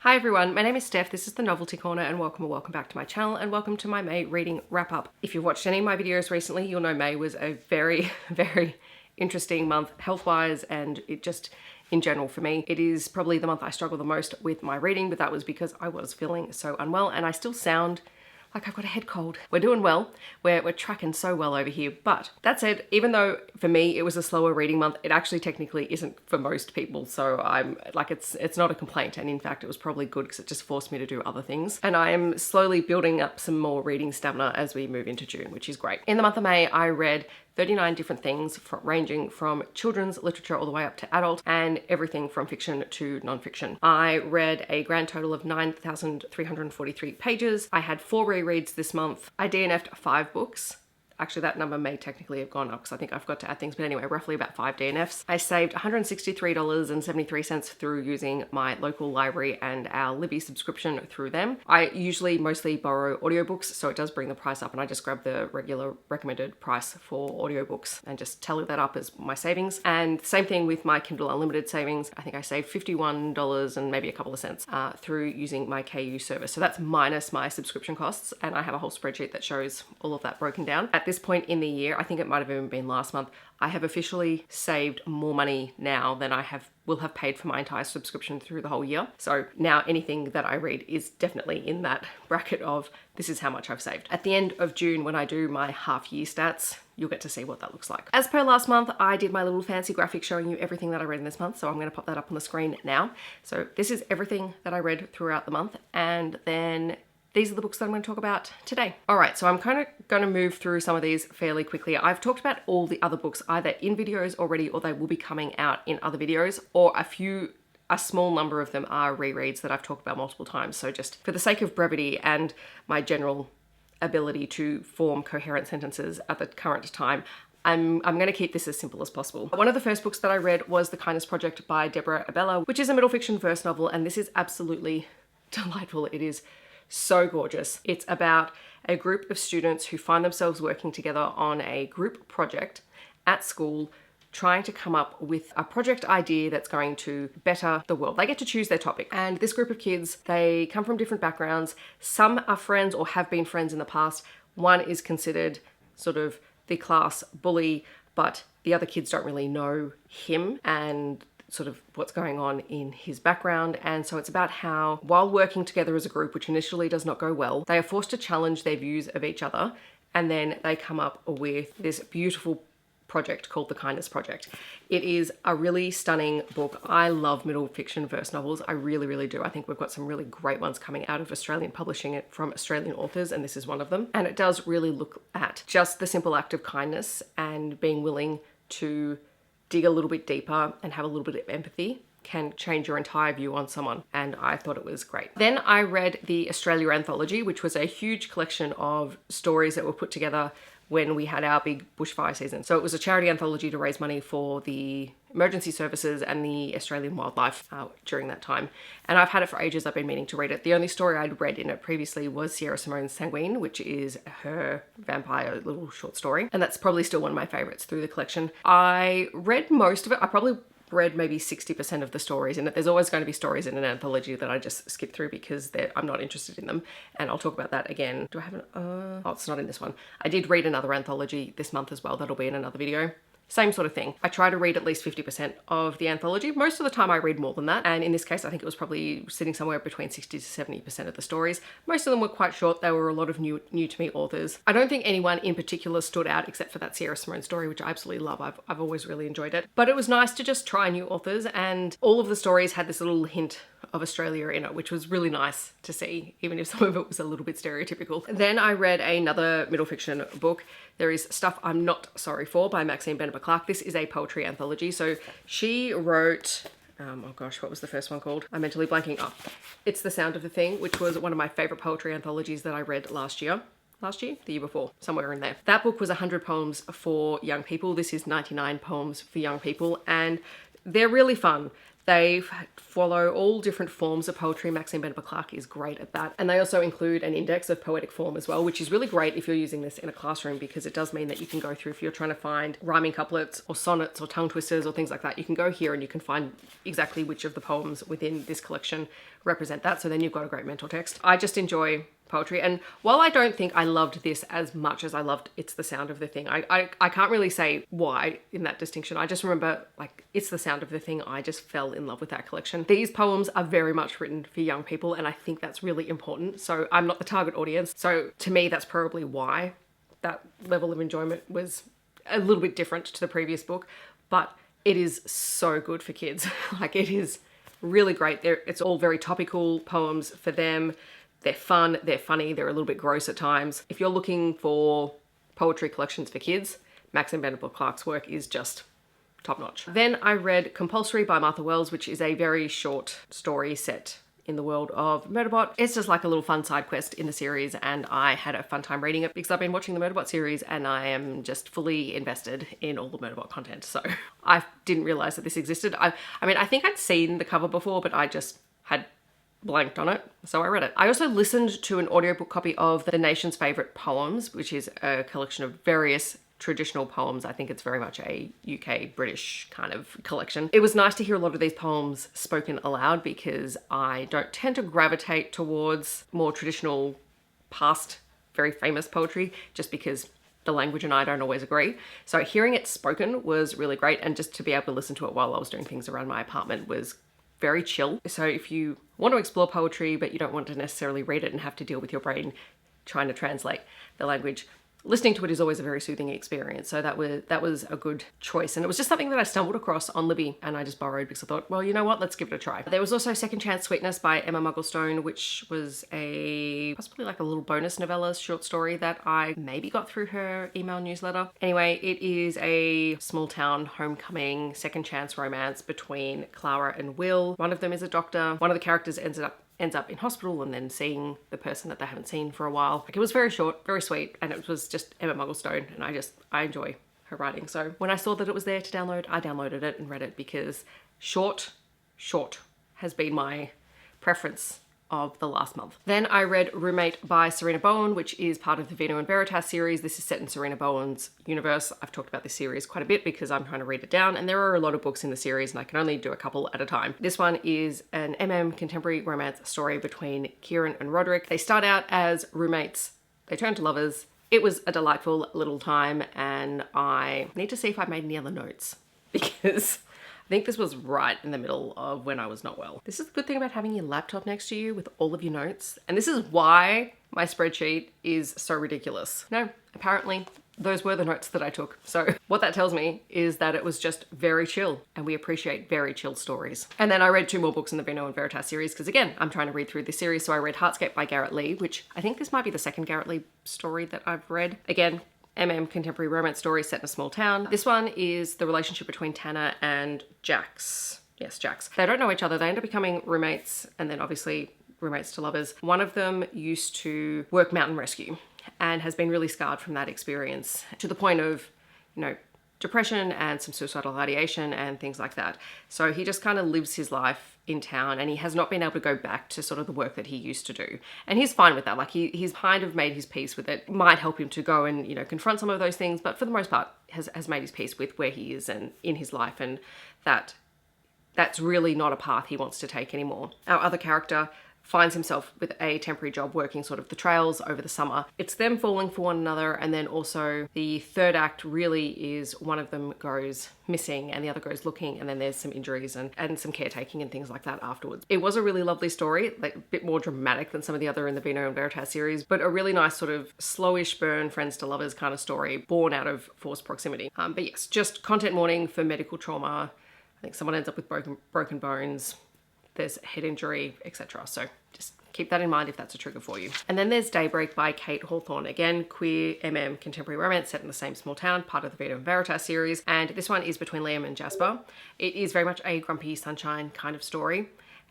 Hi everyone, my name is Steph, this is the Novelty Corner, and welcome back to my channel, and welcome to my May reading wrap-up. If you've watched any of my videos recently, you'll know May was a very interesting month health-wise, and it just in general for me. It is probably the month I struggle the most with my reading, but that was because I was feeling so unwell, and I still sound like I've got a head cold. We're doing well. We're tracking so well over here. But that said, even though for me it was a slower reading month, it actually technically isn't for most people. So I'm like, it's not a complaint. And in fact, it was probably good because it just forced me to do other things. And I am slowly building up some more reading stamina as we move into June, which is great. In the month of May, I read 39 different things ranging from children's literature all the way up to adult, and everything from fiction to non-fiction. I read a grand total of 9,343 pages. I had 4 rereads this month. I DNF'd 5 books. Actually, that number may technically have gone up because I think I've got to add things, but anyway, roughly about 5 DNFs. I saved $163.73 through using my local library and our Libby subscription through them. I usually mostly borrow audiobooks, so it does bring the price up, and I just grab the regular recommended price for audiobooks and just tally that up as my savings. And same thing with my Kindle Unlimited savings. I think I saved $51 and maybe a couple of cents through using my KU service. So that's minus my subscription costs, and I have a whole spreadsheet that shows all of that broken down. At this point in the year, I think it might have even been last month, I have officially saved more money now than I will have paid for my entire subscription through the whole year. So now anything that I read is definitely in that bracket of this is how much I've saved. At the end of June, when I do my half-year stats, you'll get to see what that looks like. As per last month, I did my little fancy graphic showing you everything that I read in this month, so I'm going to pop that up on the screen now. So this is everything that I read throughout the month, and then these are the books that I'm going to talk about today. All right, so I'm kind of going to move through some of these fairly quickly. I've talked about all the other books either in videos already, or they will be coming out in other videos, or a small number of them are rereads that I've talked about multiple times. So just for the sake of brevity and my general ability to form coherent sentences at the current time, I'm going to keep this as simple as possible. One of the first books that I read was The Kindness Project by Deborah Abela, which is a middle fiction verse novel, and this is absolutely delightful. It is so gorgeous. It's about a group of students who find themselves working together on a group project at school, trying to come up with a project idea that's going to better the world. They get to choose their topic. And this group of kids, they come from different backgrounds. Some are friends or have been friends in the past. One is considered sort of the class bully, but the other kids don't really know him and sort of what's going on in his background. And so it's about how, while working together as a group, which initially does not go well, they are forced to challenge their views of each other, and then they come up with this beautiful project called The Kindness Project. It is a really stunning book. I love middle fiction verse novels. I really do. I think we've got some really great ones coming out of Australian publishing it from Australian authors, and this is one of them. And it does really look at just the simple act of kindness and being willing to dig a little bit deeper and have a little bit of empathy can change your entire view on someone, and I thought it was great. Then I read the Australia Anthology, which was a huge collection of stories that were put together when we had our big bushfire season. So it was a charity anthology to raise money for the emergency services and the Australian wildlife during that time. And I've had it for ages. I've been meaning to read it. The only story I'd read in it previously was Sierra Simone's Sanguine, which is her vampire little short story. And that's probably still one of my favorites through the collection. I read most of it. I probably read maybe 60% of the stories in it. There's always going to be stories in an anthology that I just skip through because I'm not interested in them, and I'll talk about that again. Do I have oh, it's not in this one. I did read another anthology this month as well. That'll be in another video. Same sort of thing. I try to read at least 50% of the anthology. Most of the time I read more than that. And in this case, I think it was probably sitting somewhere between 60 to 70% of the stories. Most of them were quite short. They were a lot of new to me authors. I don't think anyone in particular stood out except for that Sierra Simone story, which I absolutely love. I've always really enjoyed it. But it was nice to just try new authors, and all of the stories had this little hint of Australia in it, which was really nice to see, even if some of it was a little bit stereotypical. Then I read another middle fiction book. There is Stuff I'm Not Sorry For by Maxine, Beneba, Clarke. This is a poetry anthology. So she wrote, oh gosh, what was the first one called? I'm mentally blanking. Oh, It's the Sound of the Thing, which was one of my favorite poetry anthologies that I read last year, the year before, somewhere in there. That book was 100 poems for young people. This is 99 poems for young people, and they're really fun. They follow all different forms of poetry. Maxine Beneba Clarke is great at that. And they also include an index of poetic form as well, which is really great if you're using this in a classroom, because it does mean that you can go through, if you're trying to find rhyming couplets or sonnets or tongue twisters or things like that, you can go here and you can find exactly which of the poems within this collection represent that. So then you've got a great mental text. I just enjoy poetry, and while I don't think I loved this as much as I loved It's the Sound of the Thing, I can't really say why in that distinction. I just remember, like, It's the Sound of the Thing, I just fell in love with that collection. These poems are very much written for young people, and I think that's really important. So I'm not the target audience, so to me that's probably why that level of enjoyment was a little bit different to the previous book. But it is so good for kids. Like, it is really great. It's all very topical poems for them. They're fun, they're funny, they're a little bit gross at times. If you're looking for poetry collections for kids, Maxine Beneba Clarke's work is just top notch. Then I read Compulsory by Martha Wells, which is a very short story set in the world of Murderbot. It's just like a little fun side quest in the series, and I had a fun time reading it because I've been watching the Murderbot series and I am just fully invested in all the Murderbot content. So I didn't realize that this existed. I mean, I think I'd seen the cover before, but I just had blanked on it, so I read it. I also listened to an audiobook copy of The Nation's Favourite Poems, which is a collection of various traditional poems. I think it's very much a UK British kind of collection. It was nice to hear a lot of these poems spoken aloud, because I don't tend to gravitate towards more traditional, past, very famous poetry, just because the language and I don't always agree. So hearing it spoken was really great, and just to be able to listen to it while I was doing things around my apartment was very chill. So if you want to explore poetry but you don't want to necessarily read it and have to deal with your brain trying to translate the language, listening to it is always a very soothing experience. So that was a good choice. And it was just something that I stumbled across on Libby, and I just borrowed because I thought, well, you know what, let's give it a try. There was also Second Chance Sweetness by Emma Mugglestone, which was possibly like a little bonus novella short story that I maybe got through her email newsletter. Anyway, it is a small town homecoming second chance romance between Clara and Will. One of them is a doctor. One of the characters ends up in hospital and then seeing the person that they haven't seen for a while. Like, it was very short, very sweet, and it was just Emma Mugglestone, and I enjoy her writing. So when I saw that it was there to download, I downloaded it and read it, because short has been my preference of the last month. Then I read Roommate by Sarina Bowen, which is part of the Vino and Veritas series. This is set in Sarina Bowen's universe. I've talked about this series quite a bit because I'm trying to read it down, and there are a lot of books in the series and I can only do a couple at a time. This one is an contemporary romance story between Kieran and Roderick. They start out as roommates, they turn to lovers. It was a delightful little time, and I need to see if I made any other notes, because I think this was right in the middle of when I was not well. This is the good thing about having your laptop next to you with all of your notes. And this is why my spreadsheet is so ridiculous. No, apparently those were the notes that I took. So what that tells me is that it was just very chill, and we appreciate very chill stories. And then I read 2 more books in the Vino and Veritas series, because again, I'm trying to read through this series. So I read Heartscape by Garrett Leigh, which I think this might be the second Garrett Leigh story that I've read. Again, contemporary romance story set in a small town. This one is the relationship between Tanner and Jax. Yes, Jax. They don't know each other. They end up becoming roommates, and then obviously roommates to lovers. One of them used to work mountain rescue and has been really scarred from that experience, to the point of, depression and some suicidal ideation and things like that. So he just kind of lives his life in town, and he has not been able to go back to sort of the work that he used to do. And he's fine with that. Like, he's kind of made his peace with it. Might help him to go and, confront some of those things, but for the most part has made his peace with where he is and in his life, and that's really not a path he wants to take anymore. Our other character finds himself with a temporary job working sort of the trails over the summer. It's them falling for one another, and then also the third act really is one of them goes missing and the other goes looking, and then there's some injuries and some caretaking and things like that afterwards. It was a really lovely story, like a bit more dramatic than some of the other in the Vino and Veritas series, but a really nice sort of slowish burn, friends to lovers kind of story born out of forced proximity. But yes, just content warning for medical trauma. I think someone ends up with broken bones, there's head injury, etc. So just keep that in mind if that's a trigger for you. And then there's Daybreak by Kate Hawthorne. Again, queer contemporary romance set in the same small town, part of the Vino and Veritas series. And this one is between Liam and Jasper. It is very much a grumpy sunshine kind of story.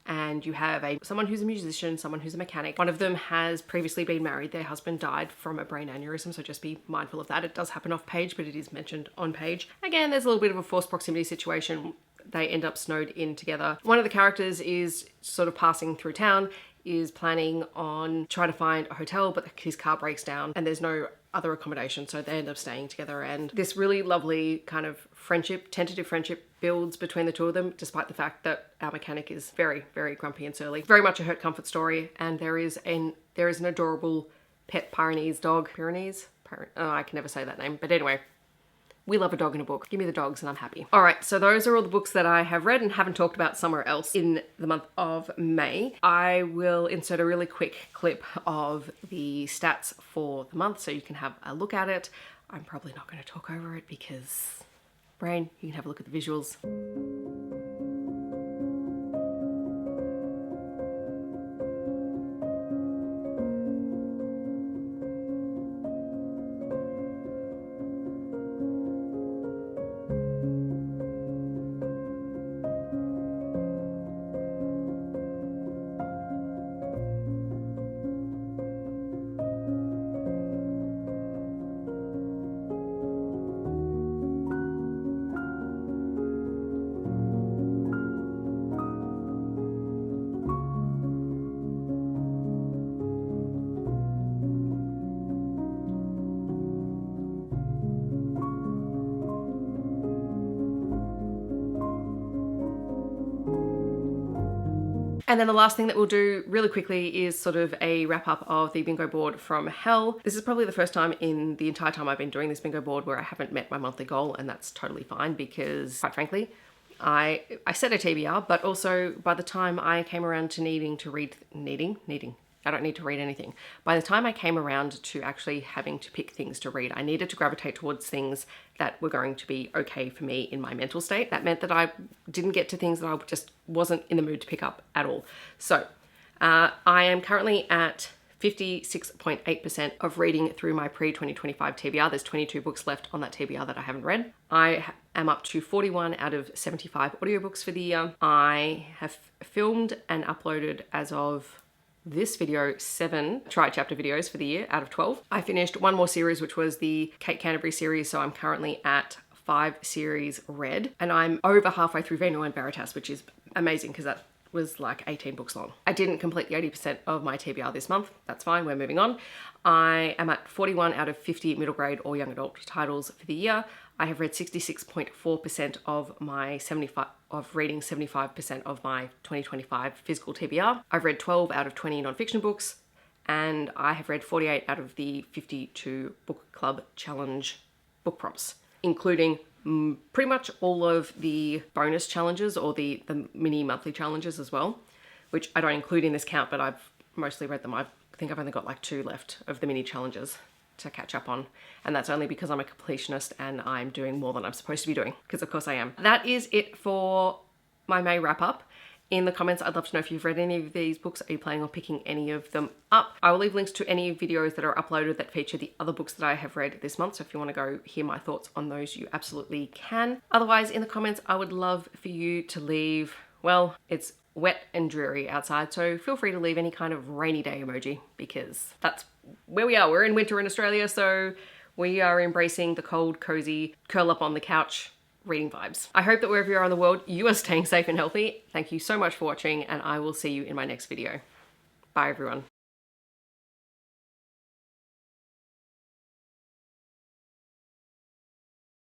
And you have someone who's a musician, someone who's a mechanic. One of them has previously been married. Their husband died from a brain aneurysm, so just be mindful of that. It does happen off page, but it is mentioned on page. Again, there's a little bit of a forced proximity situation. they end up snowed in together. One of the characters is sort of passing through town, is planning on trying to find a hotel, but his car breaks down and there's no other accommodation, so they end up staying together. And this really lovely kind of friendship, tentative friendship, builds between the two of them, despite the fact that our mechanic is very, very grumpy and surly. Very much a hurt comfort story, and there is an adorable pet Pyrenees dog. I can never say that name, but anyway. We love a dog in a book. Give me the dogs and I'm happy. All right, so those are all the books that I have read and haven't talked about somewhere else in the month of May. I will insert a really quick clip of the stats for the month so you can have a look at it. I'm probably not going to talk over it because, brain, you can have a look at the visuals. And then the last thing that we'll do really quickly is sort of a wrap up of the bingo board from hell. This is probably the first time in the entire time I've been doing this bingo board where I haven't met my monthly goal, and that's totally fine because, quite frankly, I set a TBR, but also by the time I came around to needing to read, I don't need to read anything. By the time I came around to actually having to pick things to read, I needed to gravitate towards things that were going to be okay for me in my mental state. That meant that I didn't get to things that I just wasn't in the mood to pick up at all. So I am currently at 56.8% of reading through my pre-2025 TBR. There's 22 books left on that TBR that I haven't read. I am up to 41 out of 75 audiobooks for the year. I have filmed and uploaded, as of this video, 7 tri-chapter videos for the year out of 12. I finished one more series, which was the Kate Canterbury series, so I'm currently at 5 series read, and I'm over halfway through Venue and Veritas, which is amazing because that was like 18 books long. I didn't complete the 80% of my TBR this month. That's fine, we're moving on. I am at 41 out of 50 middle grade or young adult titles for the year. I have read 66.4% of my 75% of my 2025 physical TBR. I've read 12 out of 20 non-fiction books, and I have read 48 out of the 52 book club challenge book prompts, including pretty much all of the bonus challenges or the mini monthly challenges as well, which I don't include in this count, but I've mostly read them. I think I've only got like 2 left of the mini challenges to catch up on, and that's only because I'm a completionist and I'm doing more than I'm supposed to be doing, because of course I am. That is it for my May wrap up. In the comments, I'd love to know if you've read any of these books. Are you planning on picking any of them up? I will leave links to any videos that are uploaded that feature the other books that I have read this month, so if you want to go hear my thoughts on those, you absolutely can. Otherwise, in the comments, I would love for you to leave, well, it's wet and dreary outside, so feel free to leave any kind of rainy day emoji, because that's where we are. We're in winter in Australia, so we are embracing the cold, cozy, curl up on the couch reading vibes. I hope that wherever you are in the world, you are staying safe and healthy. Thank you so much for watching, and I will see you in my next video. Bye everyone.